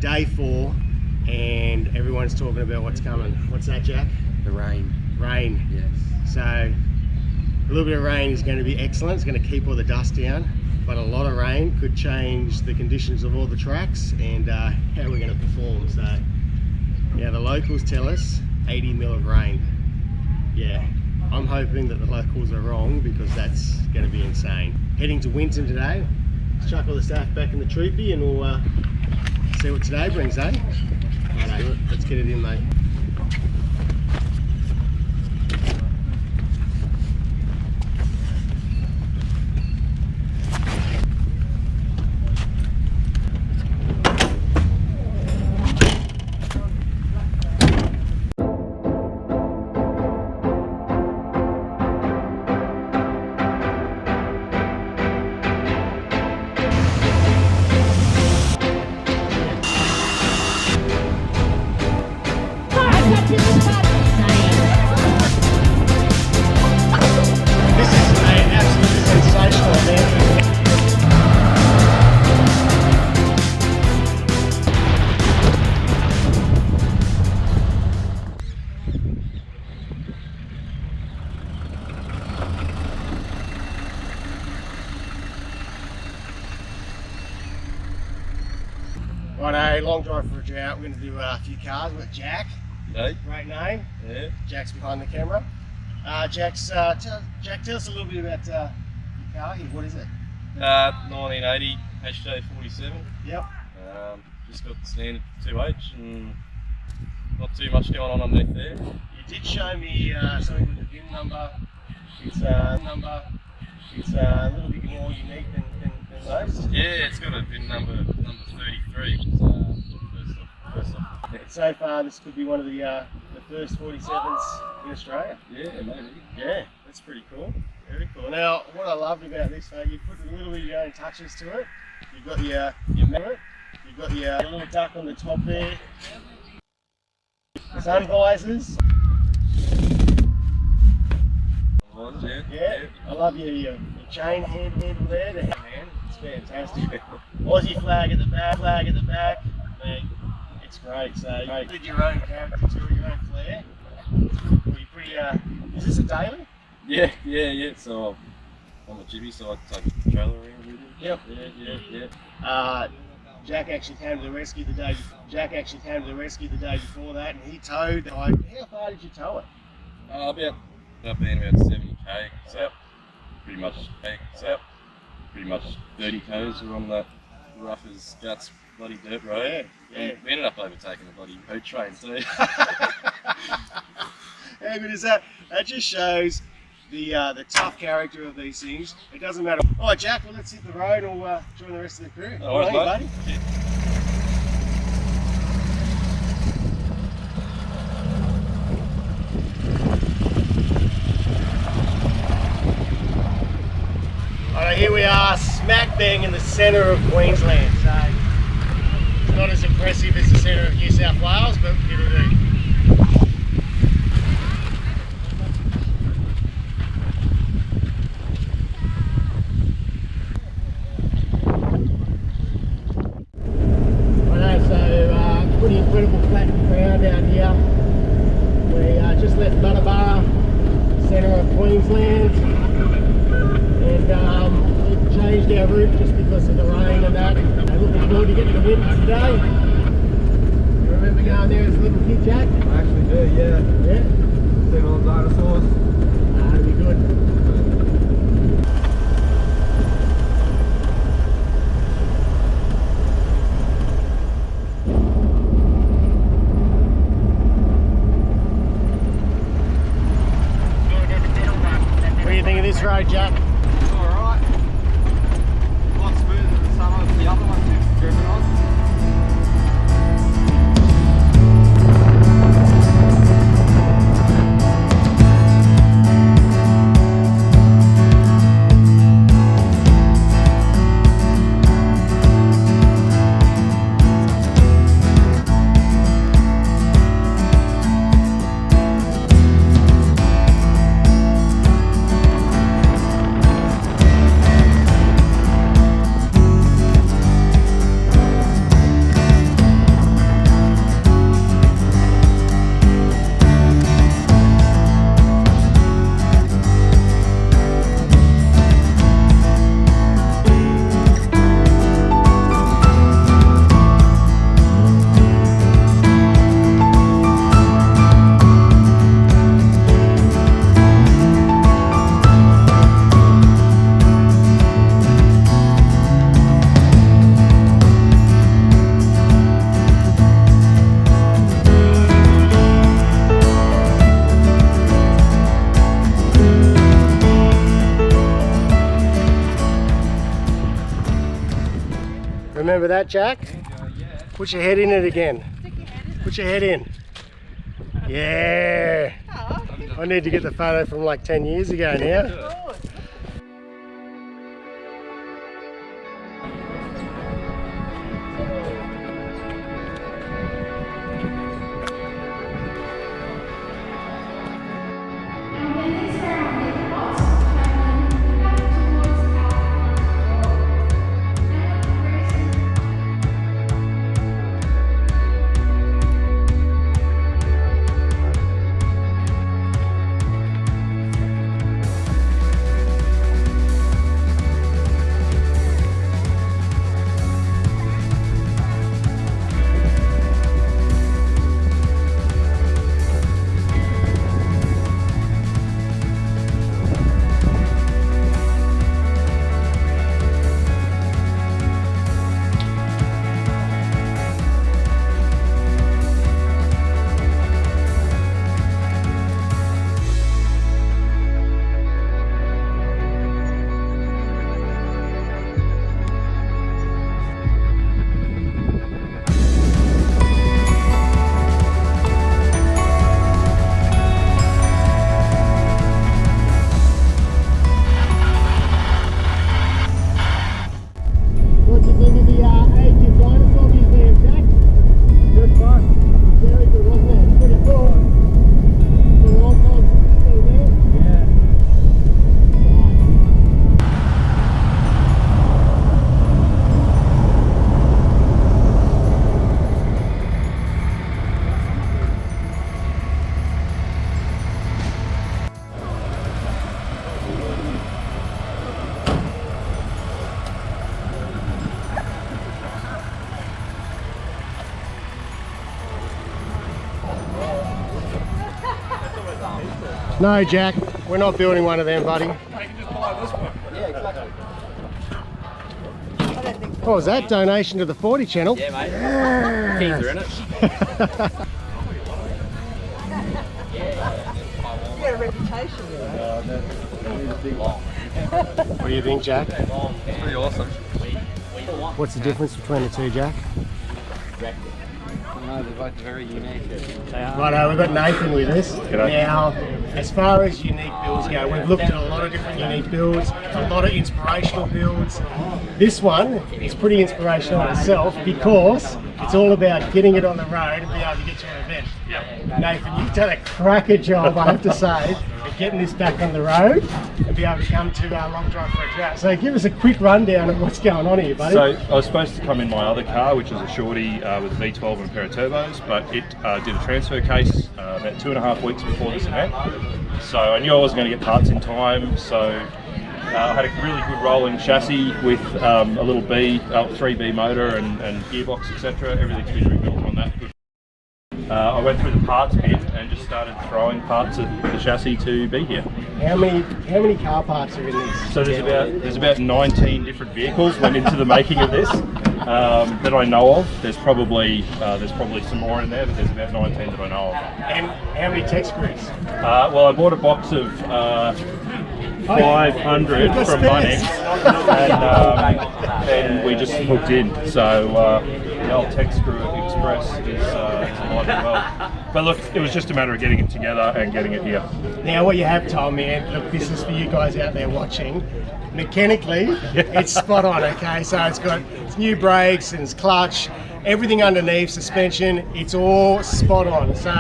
day 4 and everyone's talking about what's coming. What's that, Jack? The rain. Rain. Yes. So a little bit of rain is going to be excellent. It's going to keep all the dust down, but a lot of rain could change the conditions of all the tracks and how we're going to perform. So yeah, the locals tell us 80 mil of rain. Yeah, I'm hoping that the locals are wrong because that's going to be insane. Heading to Winton today. Let's chuck all the staff back in the troopy and we'll see what today brings, eh? Righto, let's get it in, mate. Righto, long drive for a drought. We're going to do a few cars with Jack. Hey. Great name. Yeah. Jack's behind the camera. Jack, tell us a little bit about your car here. What is it? 1980 HJ47. Yep. Just got the standard 2H and not too much going on underneath there. You did show me something with the VIN number. It's a little bit more unique than those. Yeah, it's got a VIN number 33. First off. So far, this could be one of the first 47s in Australia. Yeah, maybe. Yeah, that's pretty cool. Very cool. Now, what I loved about this, you put a little bit of your own touches to it. You've got your mirror. You've got your little duck on the top there. Sun visors. Yeah. I love your chain handle there. The hand, it's fantastic. Aussie flag at the back. It's great. So you did your own character to it, your own flair. You're pretty. Is this a daily? Yeah. So I'm a jibby, so I take the trailer around with it. Yep. Yeah. Jack actually came to the rescue the day before that, and he towed. How far did you tow it? About 70k. So pretty much 30 k's were on that rough as guts bloody dirt road. Yeah. We ended up overtaking the bloody boat train too. Yeah, but that just shows the tough character of these things. It doesn't matter. All right, Jack, well, let's hit the road and we'll join the rest of the crew. All right, buddy. Yeah. Alright, here we are, smack bang in the centre of Queensland. So it's not as impressive as the centre of New South Wales, but it'll do. Pretty incredible flat ground out here. We just left Butterbara, centre of Queensland, and we've changed our route just because of the rain and that. Looking forward to getting to Winton today. You remember going there as a little kid, Jack? I actually do, yeah. Yeah? Seen all the dinosaurs. It'll be good. This road, Jack. It's alright. A lot smoother than some of the other ones we've driven on. remember that, Jack? Yeah. Put your head in it again. Stick your head in it. Put your head in. Yeah. Oh, I need to get the photo from like 10 years ago now. good. What do you think of the Age of Dinosaur Museum, Jack? Good fun. Very good, wasn't it? Pretty cool. The old times still there. Yeah. No, Jack, we're not building one of them, buddy. You can just buy this one. Yeah, exactly. What was that? Donation to the 40 channel? Yeah, mate. Keys are in it. You got a reputation, you know. What do you think, Jack? It's pretty awesome. What's the difference between the two, Jack? No, they're both very unique. Righto, we've got Nathan with us. Now, as far as unique builds go, we've looked at a lot of different unique builds, a lot of inspirational builds. This one is pretty inspirational in itself because it's all about getting it on the road and being able to get to an event. Yep. Nathan, you've done a cracker job, I have to say, at getting this back on the road and be able to come to Long Drive for a drought. So give us a quick rundown of what's going on here, buddy. So I was supposed to come in my other car, which is a shorty with a V12 and a pair of turbos, but it did a transfer case about 2.5 weeks before this event. So I knew I wasn't going to get parts in time, so I had a really good rolling chassis with a little 3B motor and gearbox, etc. Everything's been rebuilt on that. I went through the parts bin and just started throwing parts of the chassis to be here. How many car parts are in this? So there's about 19 different vehicles went into the making of this that I know of. There's probably some more in there, but there's about 19 that I know of. And how many tech screws? Well, I bought a box of 500 from Bunnings, and then we just hooked in. So the old Tech Screw Express is alive and well. But look, it was just a matter of getting it together and getting it here. Now, what you have told me, and look, this is for you guys out there watching. Mechanically, it's spot on. Okay, so it's got new brakes and it's clutch. Everything underneath, suspension, it's all spot on. So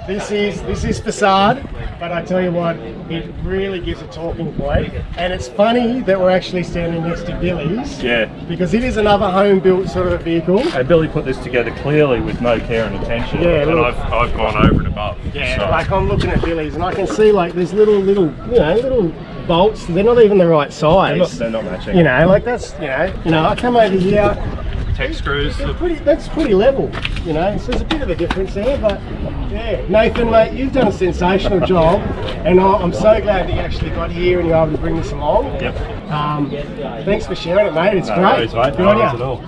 this is facade, but I tell you what, it really gives a talking point. And it's funny that we're actually standing next to Billy's. Yeah. Because it is another home-built sort of a vehicle. And Billy put this together clearly with no care and attention. Yeah, and look. I've gone over and above. Yeah, so. like I'm looking at Billy's and I can see like there's little bolts. They're not even the right size. They're not matching. You know, like that's I come over here. Tech screws. That's pretty level, so there's a bit of a difference there, but yeah. Nathan, mate, you've done a sensational job, and I'm so glad that you actually got here and you're able to bring this along. Yep. Thanks for sharing it, mate. It's great. Worries, mate. Good No on worries ya. at all.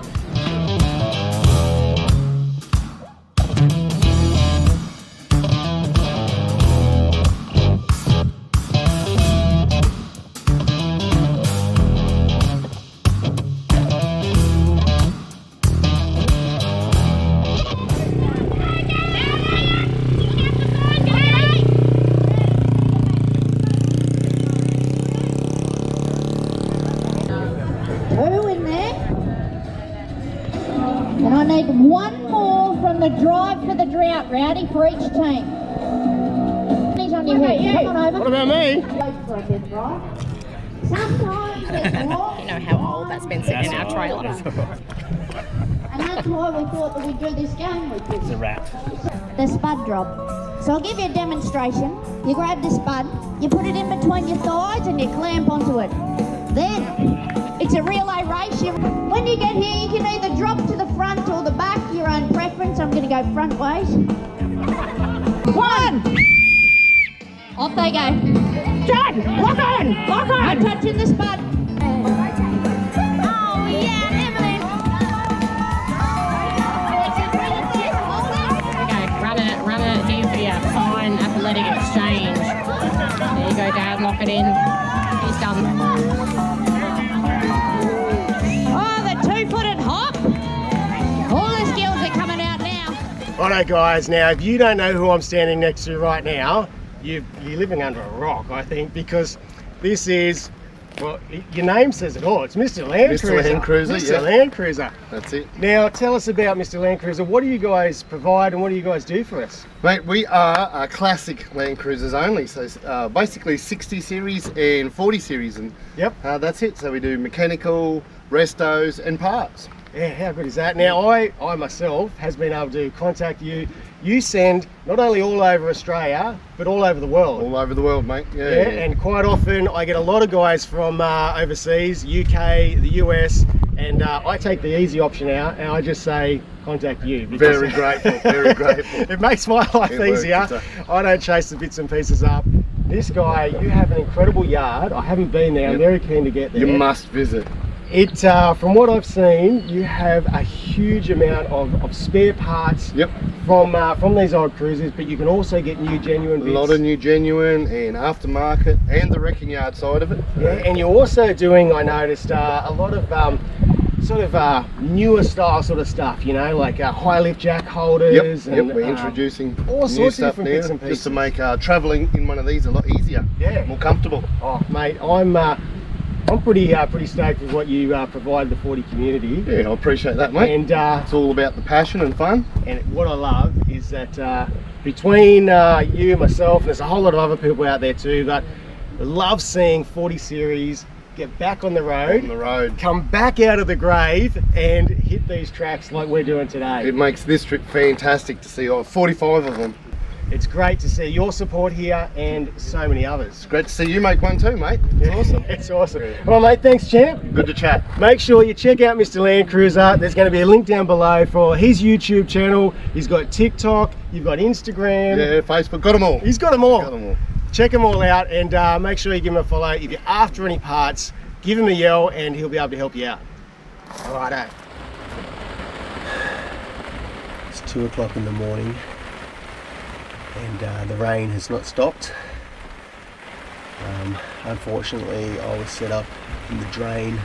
need one more from the Drive for the Drought rowdy for each team. He's on your head. Come on over. What about me? For a bit, right? Sometimes it's long. You know how old that's been sitting in our trailer. And that's why we thought that we'd do this game with you. It's a wrap. The spud drop. So I'll give you a demonstration. You grab the spud, you put it in between your thighs and you clamp onto it. Then, it's a relay race. When you get here, you can either drop to the front or the back, your own preference. I'm going to go front ways. 1! Off they go. John, lock on! Lock on! No touching the spud. Oh, yeah, Emily. Okay, run it here for your fine athletic exchange. There you go, Dad, lock it in. He's done. Oh, the two-footed hop. All the skills are coming out now. Alright guys, now if you don't know who I'm standing next to right now, you're living under a rock, I think, because this is, well, your name says it all. It's Mr Landcruiser. Mr Landcruiser, Mr. yeah. Landcruiser. That's it. Now tell us about Mr Landcruiser. What do you guys provide and what do you guys do for us? Mate, we are classic Land Cruisers only, so basically 60 series and 40 series, and Yep. that's it. So we do mechanical, restos and parts. Yeah, how good is that? Now I myself has been able to contact you. You send not only all over Australia, but all over the world. All over the world, mate. Yeah, and quite often I get a lot of guys from overseas, UK, the US, and I take the easy option out and I just say contact you. Very grateful, very grateful. It makes my life It works, easier. I don't chase the bits and pieces up. This guy, you have an incredible yard. I haven't been there. I'm very keen to get there. You must visit. It, from what I've seen, you have a huge amount of spare parts. Yep. From these old cruisers, but you can also get new genuine bits. A lot of new genuine and aftermarket and the wrecking yard side of it. Yeah, and you're also doing, I noticed, a lot of sort of newer style sort of stuff, you know, like high lift jack holders. Yep, and, we're introducing all new sorts of stuff different now, bits and pieces. just to make travelling in one of these a lot easier. Yeah. More comfortable. Oh, mate, I'm pretty stoked with what you provide the 40 community. Yeah, I appreciate that, mate. And it's all about the passion and fun. And what I love is that between you, myself, and there's a whole lot of other people out there too that love seeing 40 series get back on the road, come back out of the grave and hit these tracks like we're doing today. It makes this trip fantastic to see 45 of them. It's great to see your support here and so many others. It's great to see you make one too, mate. It's awesome. It's awesome. Well, mate, thanks, champ. Good to chat. Make sure you check out Mr Landcruiser. There's going to be a link down below for his YouTube channel. He's got TikTok, you've got Instagram. Yeah, Facebook, got them all. He's got them all. Got them all. Check them all out and make sure you give him a follow. If you're after any parts, give him a yell and he'll be able to help you out. Righto. It's 2 o'clock in the morning and the rain has not stopped. Unfortunately, I was set up in the drain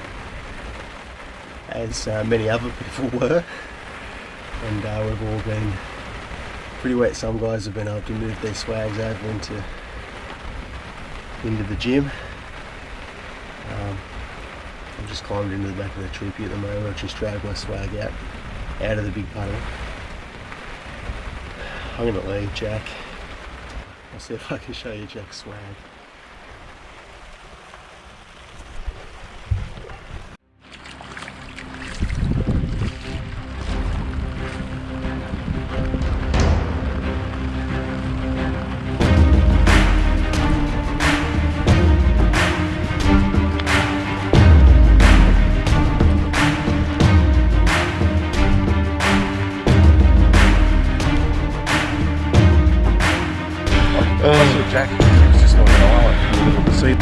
as many other people were, and we've all been pretty wet. Some guys have been able to move their swags over into the gym. I've just climbed into the back of the troopy at the moment. I've just dragged my swag out of the big puddle. I'm going to leave Jack. I'll see if I can show you Jack's swag. Jack, he's just on an island. See